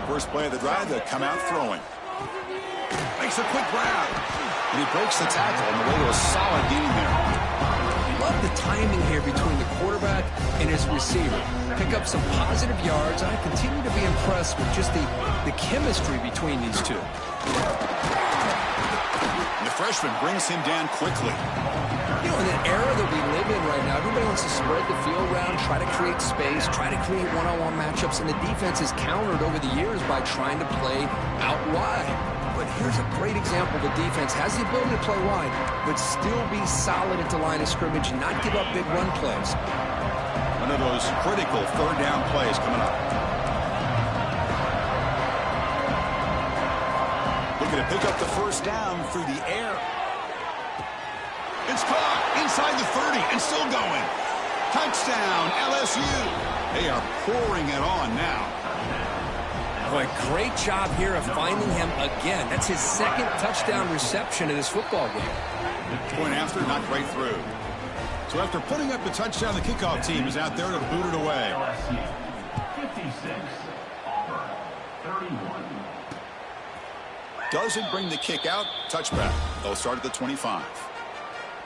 First play of the drive, they'll come out throwing. Makes a quick grab. And he breaks the tackle on the way to a solid gain there. Love the timing here between the quarterback and his receiver. Pick up some positive yards. I continue to be impressed with just the chemistry between these two. And the freshman brings him down quickly. You know, in the era that we live in right now, everybody wants to spread the field around, try to create space, try to create one-on-one matchups, and the defense is countered over the years by trying to play out wide. But here's a great example. The defense has the ability to play wide, but still be solid at the line of scrimmage and not give up big run plays. One of those critical third down plays coming up. Looking to pick up the first down through the air. It's caught inside the 30 and still going. Touchdown, LSU. They are pouring it on now. Boy, great job here of finding him again. That's his second touchdown reception in this football game. Point after, not right through. So after putting up the touchdown, the kickoff team is out there to boot it away. LSU 56, Auburn 31. Doesn't bring the kick out. Touchback. They'll start at the 25.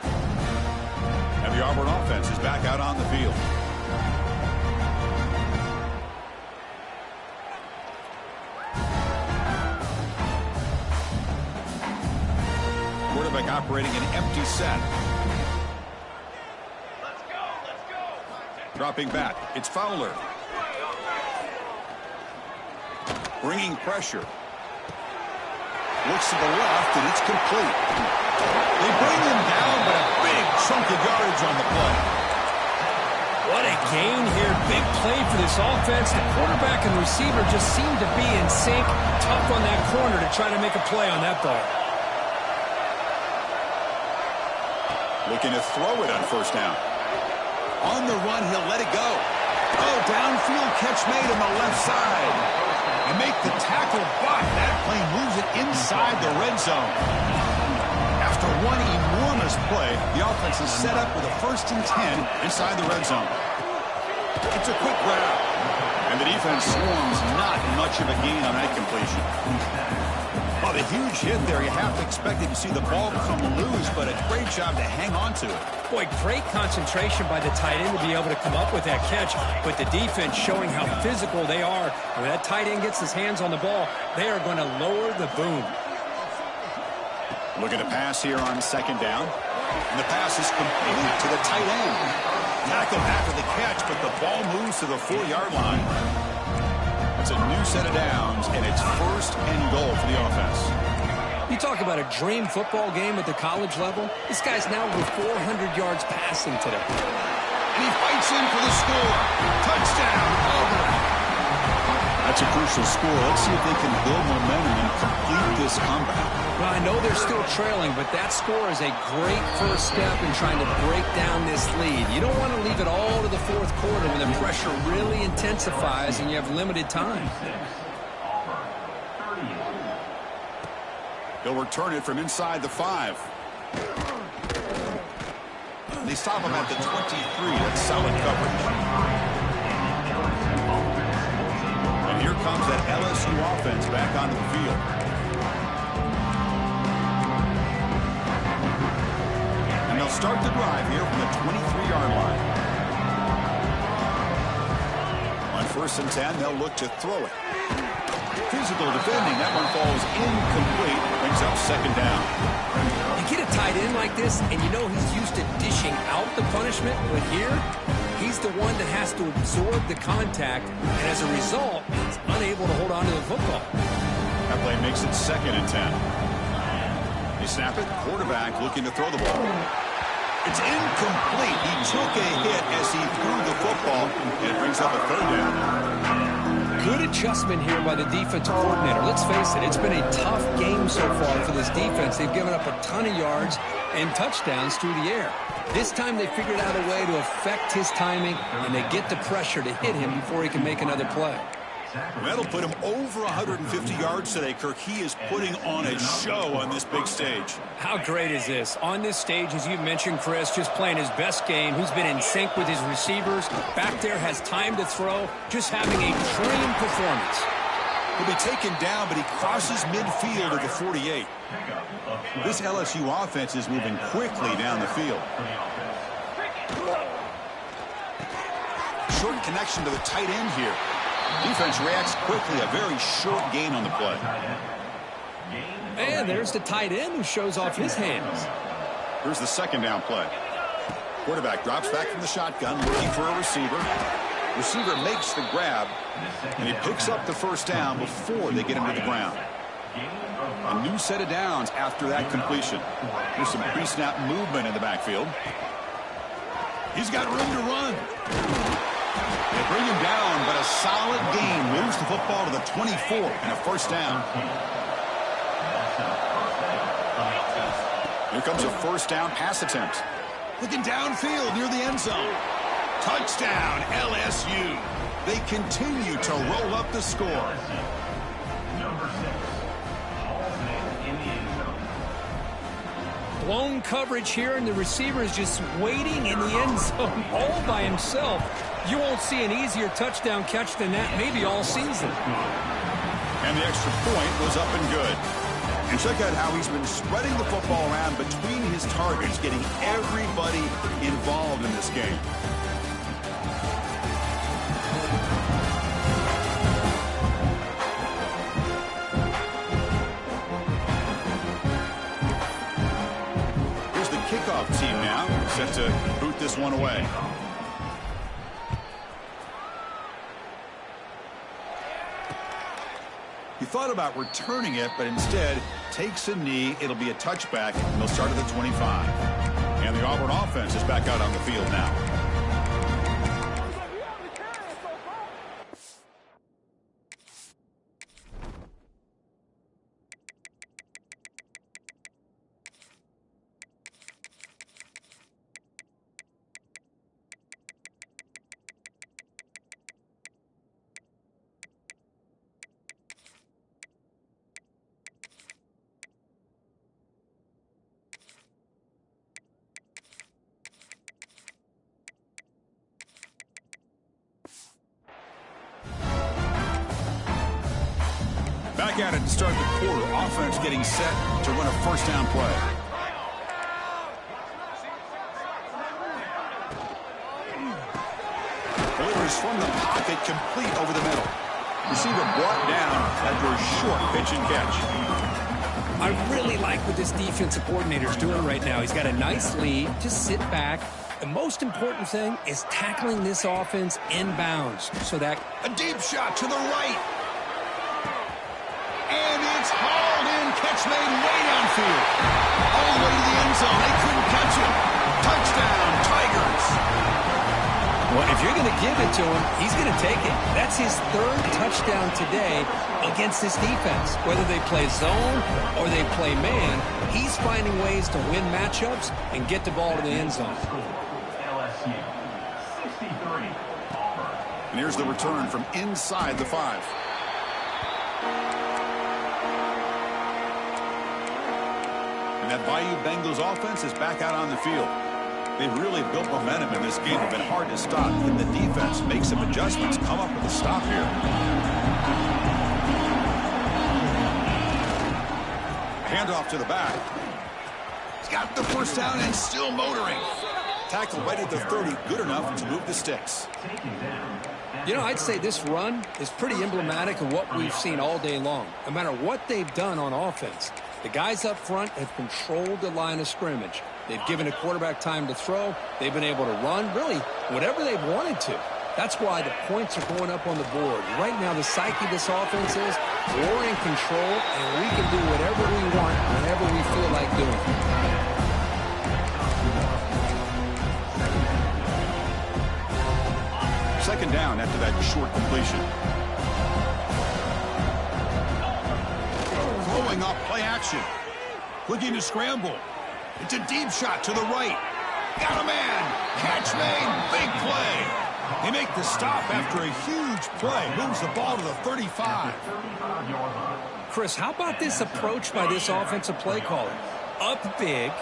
And the Auburn offense is back out on the field. Quarterback operating an empty set. Let's go. Dropping back. It's Fowler. Bringing pressure. Looks to the left, and it's complete. They bring him down, but a big chunk of yardage on the play. What a gain here. Big play for this offense. The quarterback and receiver just seem to be in sync. Tough on that corner to try to make a play on that ball. Looking to throw it on first down. On the run, he'll let it go. Oh, downfield catch made on the left side. And make the tackle, but that play moves it inside the red zone. After one enormous play, the offense is set up with a 1st and 10 inside the red zone. It's a quick grab. And the defense swarms not much of a gain on that completion. Oh, the huge hit there. You have to expect to see the ball come loose, but a great job to hang on to it. Boy, great concentration by the tight end to be able to come up with that catch, but the defense showing how physical they are. When that tight end gets his hands on the ball, they are going to lower the boom. Looking to pass here on second down. And the pass is complete to the tight end. Tackled after the catch, but the ball moves to the 4-yard line. It's a new set of downs, and it's first and goal for the offense. You talk about a dream football game at the college level. This guy's now over 400 yards passing today. And he fights in for the score. Touchdown, Auburn. That's a crucial score. Let's see if they can build momentum and complete this comeback. Well, I know they're still trailing, but that score is a great first step in trying to break down this lead. You don't want to leave it all to the fourth quarter when the pressure really intensifies and you have limited time. He'll return it from inside the 5. They stop him at the 23. That's solid coverage. And here comes that LSU offense back onto the field. And they'll start the drive here from the 23-yard line. On 1st and 10, they'll look to throw it. Physical defending. That one falls incomplete. Brings up second down. You get a tight end like this, and you know he's used to dishing out the punishment, but here, he's the one that has to absorb the contact, and as a result, he's unable to hold on to the football. That play makes it 2nd and 10. They snap it. Quarterback looking to throw the ball. It's incomplete. He took a hit as he threw the football, and it brings up a 3rd down. Good adjustment here by the defensive coordinator. Let's face it, it's been a tough game so far for this defense. They've given up a ton of yards and touchdowns through the air. This time they figured out a way to affect his timing, and they get the pressure to hit him before he can make another play. That'll put him over 150 yards today, Kirk. He is putting on a show on this big stage. How great is this? On this stage, as you mentioned, Chris, just playing his best game. He's been in sync with his receivers. Back there has time to throw. Just having a dream performance. He'll be taken down, but he crosses midfield at the 48. This LSU offense is moving quickly down the field. Short connection to the tight end here. Defense reacts quickly. A very short gain on the play. And there's the tight end who shows off his hands. Here's the 2nd down play. Quarterback drops back from the shotgun, looking for a receiver. Receiver makes the grab, and he picks up the 1st down before they get him to the ground. A new set of downs after that completion. There's some pre-snap movement in the backfield. He's got room to run. They bring him down, but a solid gain moves the football to the 24 and a 1st down. Here comes a 1st down pass attempt. Looking downfield near the end zone. Touchdown, LSU. They continue to roll up the score. Number 6, in the end zone. Blown coverage here, and the receiver is just waiting in the end zone all by himself. You won't see an easier touchdown catch than that maybe all season. And the extra point was up and good. And check out how he's been spreading the football around between his targets, getting everybody involved in this game. Here's the kickoff team now, set to boot this one away. He thought about returning it, but instead takes a knee. It'll be a touchback, and they'll start at the 25. And the Auburn offense is back out on the field now. at it to start the quarter. Offense getting set to run a first down play. Delivers from the pocket, complete over the middle. Receiver brought down after a short pitch and catch. I really like what this defensive coordinator is doing right now. He's got a nice lead. Just sit back. The most important thing is tackling this offense inbounds so that a deep shot to the right. And it's hauled in. Catch made way downfield. All the way to the end zone. They couldn't catch him. Touchdown, Tigers. Well, if you're going to give it to him, he's going to take it. That's his third touchdown today against this defense. Whether they play zone or they play man, he's finding ways to win matchups and get the ball to the end zone. LSU 63, Auburn. And here's the return from inside the 5. And that Bayou Bengals offense is back out on the field. They've really built momentum in this game. It's been hard to stop. And the defense makes some adjustments, come up with a stop here. Handoff to the back. He's got the first down and still motoring. Tackle right at the 30, good enough to move the sticks. You know, I'd say this run is pretty emblematic of what we've seen all day long. No matter what they've done on offense, the guys up front have controlled the line of scrimmage. They've given a quarterback time to throw. They've been able to run, really, whatever they've wanted to. That's why the points are going up on the board. Right now, the psyche of this offense is we're in control, and we can do whatever we want whenever we feel like doing it. Second down after that short completion. Throwing off play action. Looking to scramble. It's a deep shot to the right. Got a man. Catch made. Big play. They make the stop after a huge play. Moves the ball to the 35. Chris, how about this approach by this offensive play caller? Up big,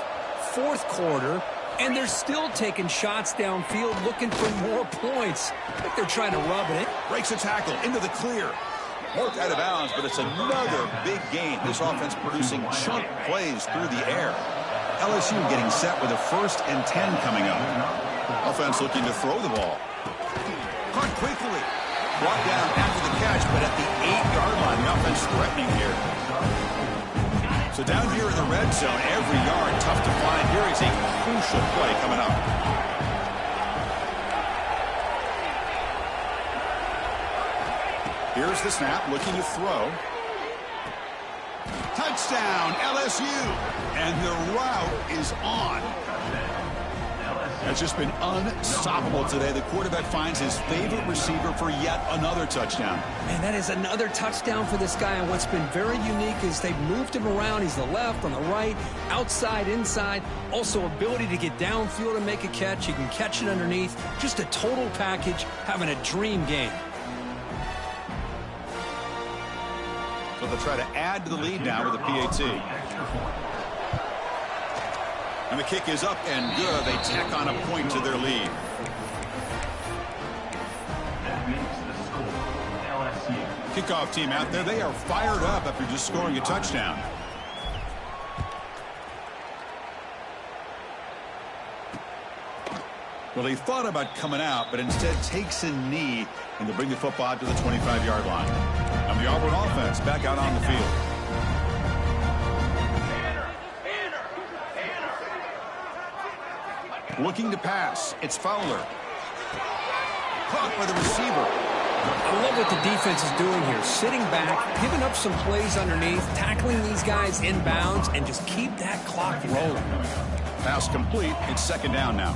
fourth quarter, and they're still taking shots downfield looking for more points. I think they're trying to rub it in. Breaks a tackle into the clear. Worked out of bounds, but it's another big game. This offense producing chunk plays through the air. LSU getting set with a 1st and 10 coming up. Offense looking to throw the ball. Caught quickly. Brought down after the catch, but at the 8-yard line, the offense threatening here. So down here in the red zone, every yard tough to find. Here is a crucial play coming up. Here's the snap, looking to throw. Touchdown, LSU. And the route is on. That's just been unstoppable today. The quarterback finds his favorite receiver for yet another touchdown. Man, that is another touchdown for this guy. And what's been very unique is they've moved him around. He's the left, on the right, outside, inside. Also ability to get downfield and make a catch. He can catch it underneath. Just a total package, having a dream game. So they'll try to add to the lead now with a PAT. And the kick is up and good. They tack on a point to their lead. That makes the score LSU. Kickoff team out there. They are fired up after just scoring a touchdown. Well, he thought about coming out, but instead takes a knee and to bring the football out to the 25-yard line. And the Auburn offense back out on the field. Looking to pass. It's Fowler. Caught by the receiver. I love what the defense is doing here. Sitting back, giving up some plays underneath, tackling these guys inbounds, and just keep that clock rolling. Pass complete. It's second down now.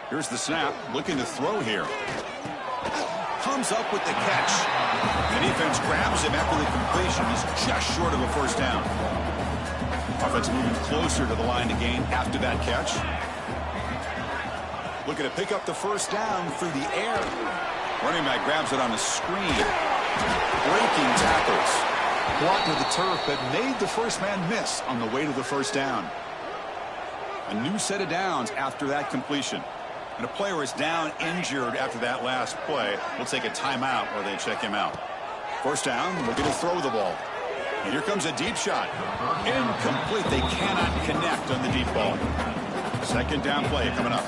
Here's the snap. Looking to throw here. Comes up with the catch. The defense grabs him after the completion. He's just short of a first down. Offense moving closer to the line to gain after that catch. Looking to pick up the first down through the air. Running back grabs it on the screen. Breaking tackles. Brought to the turf, but made the first man miss on the way to the first down. A new set of downs after that completion. And a player is down injured after that last play. We'll take a timeout while they check him out. First down, looking to throw the ball. And here comes a deep shot. Incomplete. They cannot connect on the deep ball. Second down play coming up.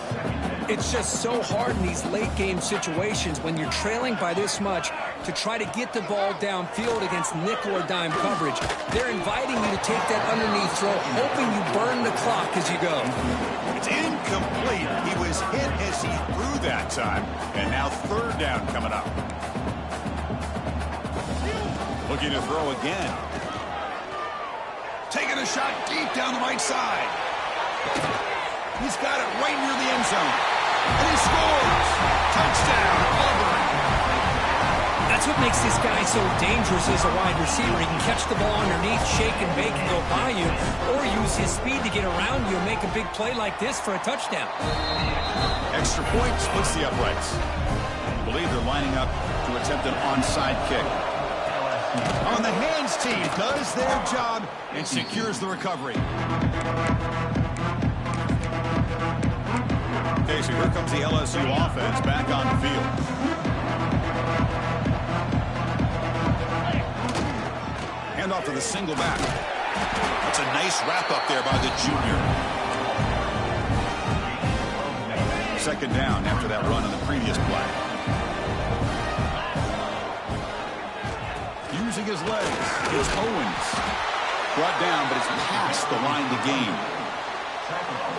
It's just so hard in these late game situations when you're trailing by this much to try to get the ball downfield against nickel or dime coverage. They're inviting you to take that underneath throw, hoping you burn the clock as you go. It's incomplete. He was hit as he threw that time. And now third down coming up. Looking to throw again. Taking a shot deep down the right side. He's got it right near the end zone. And he scores! Touchdown, Auburn! That's what makes this guy so dangerous as a wide receiver. He can catch the ball underneath, shake and bake and go by you, or use his speed to get around you and make a big play like this for a touchdown. Extra point splits the uprights. I believe they're lining up to attempt an onside kick. On the hands team does their job and secures the recovery. Okay, so here comes the LSU offense back on the field. Hand off to the single back. That's a nice wrap up there by the junior. Second down after that run on the previous play. Using his legs, it's Owens. Brought down, but it's past the line to gain.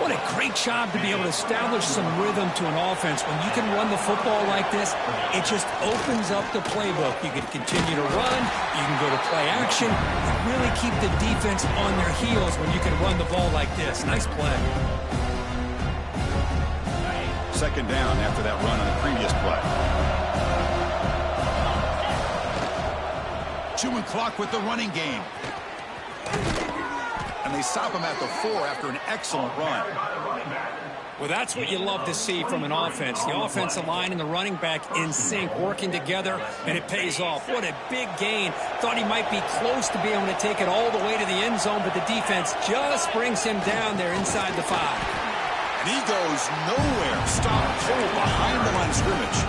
What a great job to be able to establish some rhythm to an offense. When you can run the football like this, it just opens up the playbook. You can continue to run. You can go to play action. You really keep the defense on their heels when you can run the ball like this. Nice play. Second down after that run on the previous play. Chewing clock with the running game. And they stop him at the 4 after an excellent run. Well, that's what you love to see from an offense. The offensive line and the running back in sync, working together, and it pays off. What a big gain. Thought he might be close to being able to take it all the way to the end zone, but the defense just brings him down there inside the 5. And he goes nowhere. Stop cold behind the line of scrimmage.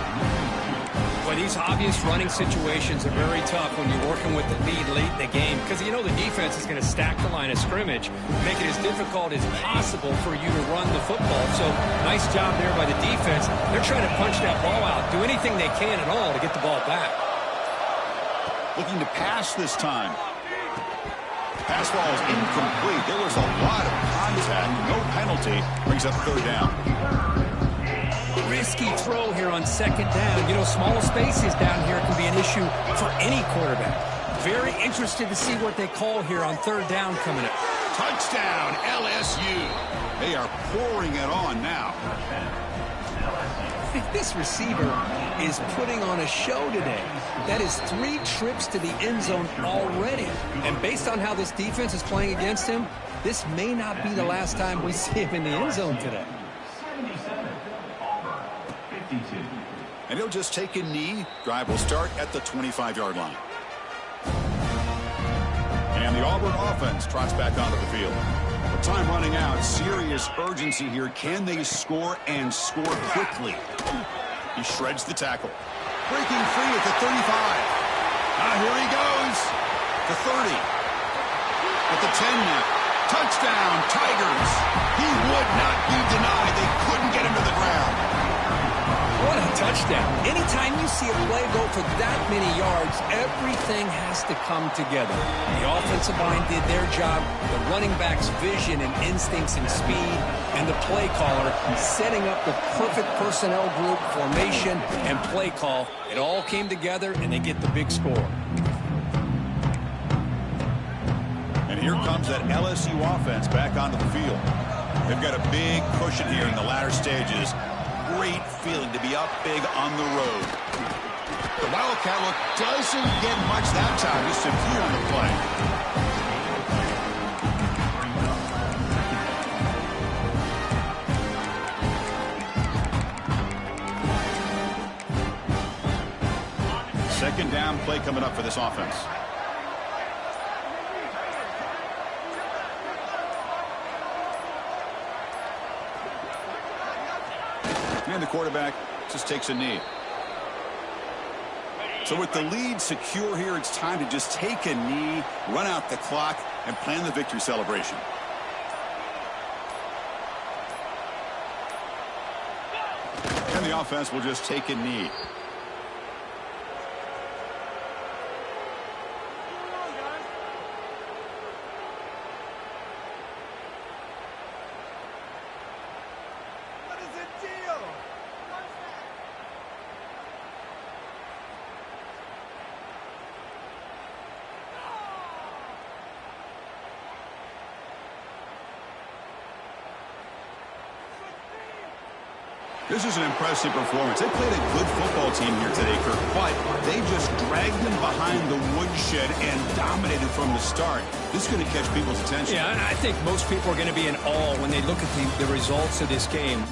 Well, these obvious running situations are very tough when you're working with the lead late in the game because you know the defense is going to stack the line of scrimmage, make it as difficult as possible for you to run the football. So nice job there by the defense. They're trying to punch that ball out, do anything they can at all to get the ball back. Looking to pass this time. Pass ball is incomplete. There was a lot of contact. No penalty. Brings up third down. Risky throw here on second down. You know, small spaces down here can be an issue for any quarterback. Very interested to see what they call here on third down coming up. Touchdown, LSU. They are pouring it on now. This receiver is putting on a show today. That is 3 trips to the end zone already. And based on how this defense is playing against him, this may not be the last time we see him in the end zone today. And he'll just take a knee. Drive will start at the 25-yard line. And the Auburn offense trots back onto the field. With time running out, serious urgency here. Can they score and score quickly? He shreds the tackle. Breaking free at the 35. Here he goes. The 30. At the 10 now. Touchdown, Tigers. He would not be denied. They couldn't get him to the ground. What a touchdown. Anytime you see a play go for that many yards, everything has to come together. The offensive line did their job, the running back's vision and instincts and speed, and the play caller setting up the perfect personnel group, formation, and play call. It all came together, and they get the big score. And here comes that LSU offense back onto the field. They've got a big cushion here in the latter stages. Great feeling to be up big on the road. The Wildcat look doesn't get much that time. Just a few on the play. Second down play coming up for this offense. And the quarterback just takes a knee. So with the lead secure here, it's time to just take a knee, run out the clock, and plan the victory celebration. And the offense will just take a knee. This is an impressive performance. They played a good football team here today, Kirk, but they just dragged them behind the woodshed and dominated from the start. This is going to catch people's attention. Yeah, I think most people are going to be in awe when they look at the results of this game.